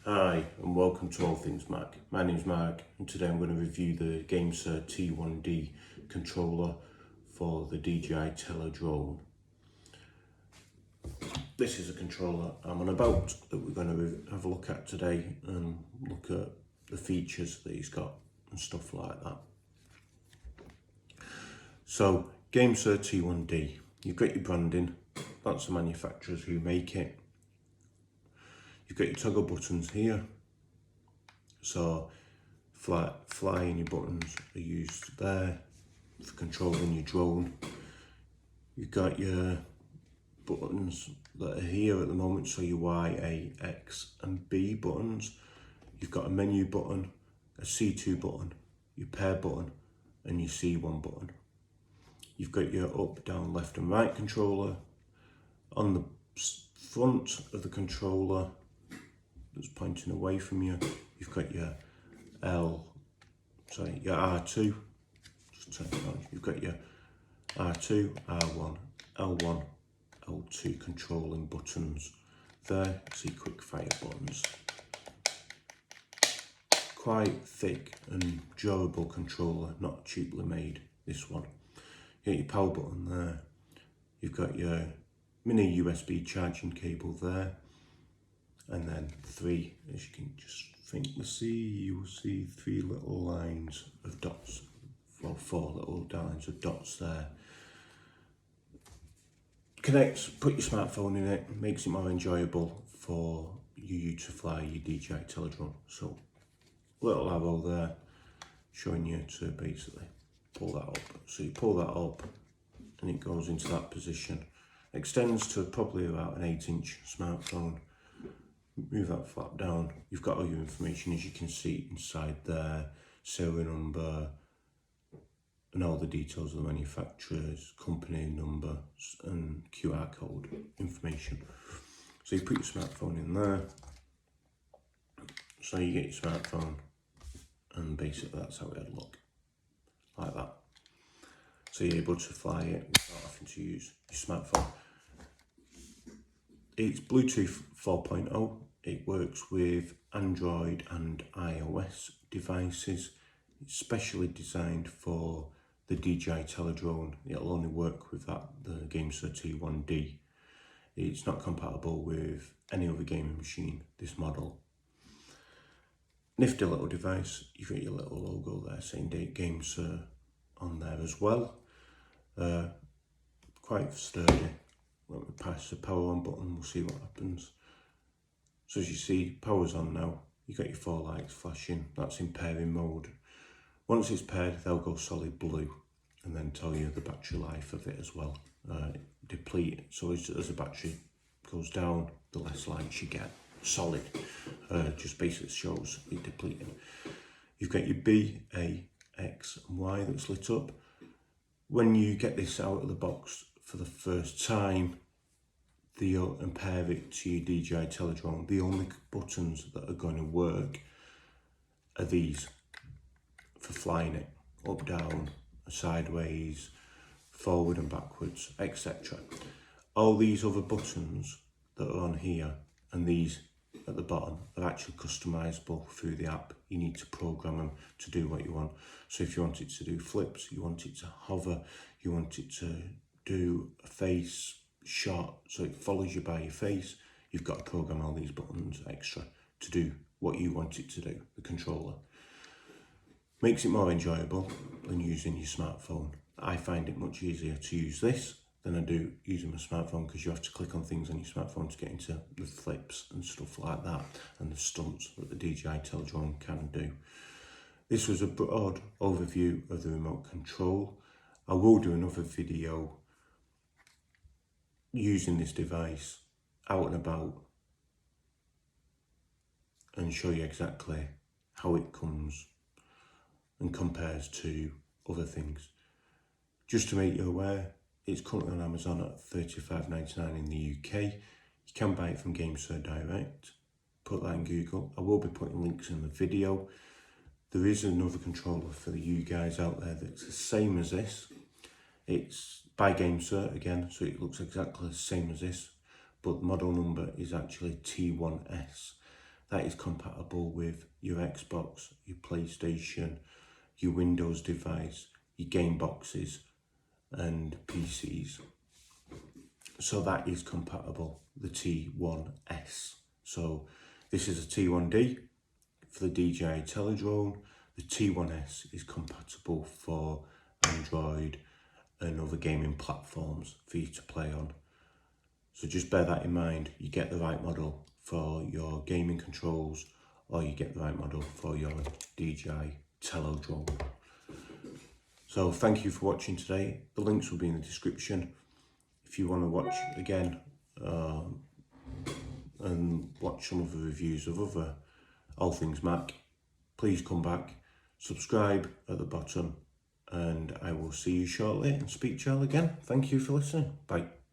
Hi and welcome to All Things Mac. My name's Mark and today I'm going to review the Gamesir T1D controller for the DJI Tello Drone. This is a controller I'm on about that we're going to have a look at today and look at the features that he's got and stuff like that. So Gamesir T1D, you've got your branding, that's the manufacturers who make it. You've got your toggle buttons here. So flying your buttons are used there for controlling your drone. You've got your buttons that are here at the moment, so your Y, A, X and B buttons. You've got a menu button, a C2 button, your pair button and your C1 button. You've got your up, down, left and right controller. On the front of the controller that's pointing away from you, you've got your your R2, just turn it on. You've got your R2, R1, L1, L2 controlling buttons there. See quick fire buttons. Quite thick and durable controller, not cheaply made, this one. You got your power button there. You've got your mini USB charging cable there. And then three, as you can just faintly see, you will see three little lines of dots, well, four little lines of dots there. Connect, put your smartphone in it, makes it more enjoyable for you to fly your DJI Tello Drone. So, little arrow there, showing you to basically pull that up. So you pull that up and it goes into that position. Extends to probably about an 8-inch smartphone. Move that flap down, you've got all your information as you can see inside there, serial number and all the details of the manufacturer's company number and QR code information. So you put your smartphone in there, so you get your smartphone and basically that's how it'd look, like that. So you're able to fly it without having to use your smartphone. It's Bluetooth 4.0. It works with Android and iOS devices. It's specially designed for the DJI Tello Drone. It'll only work with that, the Gamesir T1D. It's not compatible with any other gaming machine, this model. Nifty little device. You've got your little logo there saying Gamesir on there as well. Quite sturdy. Let me press the power on button, we'll see what happens. So as you see, power's on now. You've got your 4 lights flashing, that's in pairing mode. Once it's paired, they'll go solid blue and then tell you the battery life of it as well. Deplete, so as the battery goes down, the less lights you get. Solid, just basically shows it depleting. You've got your B, A, X and Y that's lit up. When you get this out of the box for the first time, and pair it to your DJI Tello Drone, the only buttons that are going to work are these for flying it, up, down, sideways, forward and backwards, etc. All these other buttons that are on here and these at the bottom are actually customizable through the app. You need to program them to do what you want. So if you want it to do flips, you want it to hover, you want it to do a face shot, so it follows you by your face, you've got to program all these buttons extra to do what you want it to do, the controller. Makes it more enjoyable than using your smartphone. I find it much easier to use this than I do using my smartphone, because you have to click on things on your smartphone to get into the flips and stuff like that and the stunts that the DJI Tello Drone can do. This was a broad overview of the remote control. I will do another video using this device out and about and show you exactly how it comes and compares to other things. Just to make you aware, it's currently on Amazon at $35.99 in the UK. You can buy it from Gamesir Direct. Put that in Google. I will be putting links in the video. There is another controller for you guys out there that's the same as this. It's by Gamesir again, so it looks exactly the same as this, but the model number is actually T1S. that is compatible with your Xbox, your PlayStation, your Windows device, your game boxes and PCs. So that is compatible, the T1S. So this is a T1D for the DJI Tello Drone. The T1S is compatible for Android and other gaming platforms for you to play on. So just bear that in mind. You get the right model for your gaming controls, or you get the right model for your DJI Tello Drone. So thank you for watching today. The links will be in the description. If you want to watch again and watch some of the reviews of other All Things Mac, please come back, subscribe at the bottom, and I will see you shortly and speak to you all again. Thank you for listening. Bye.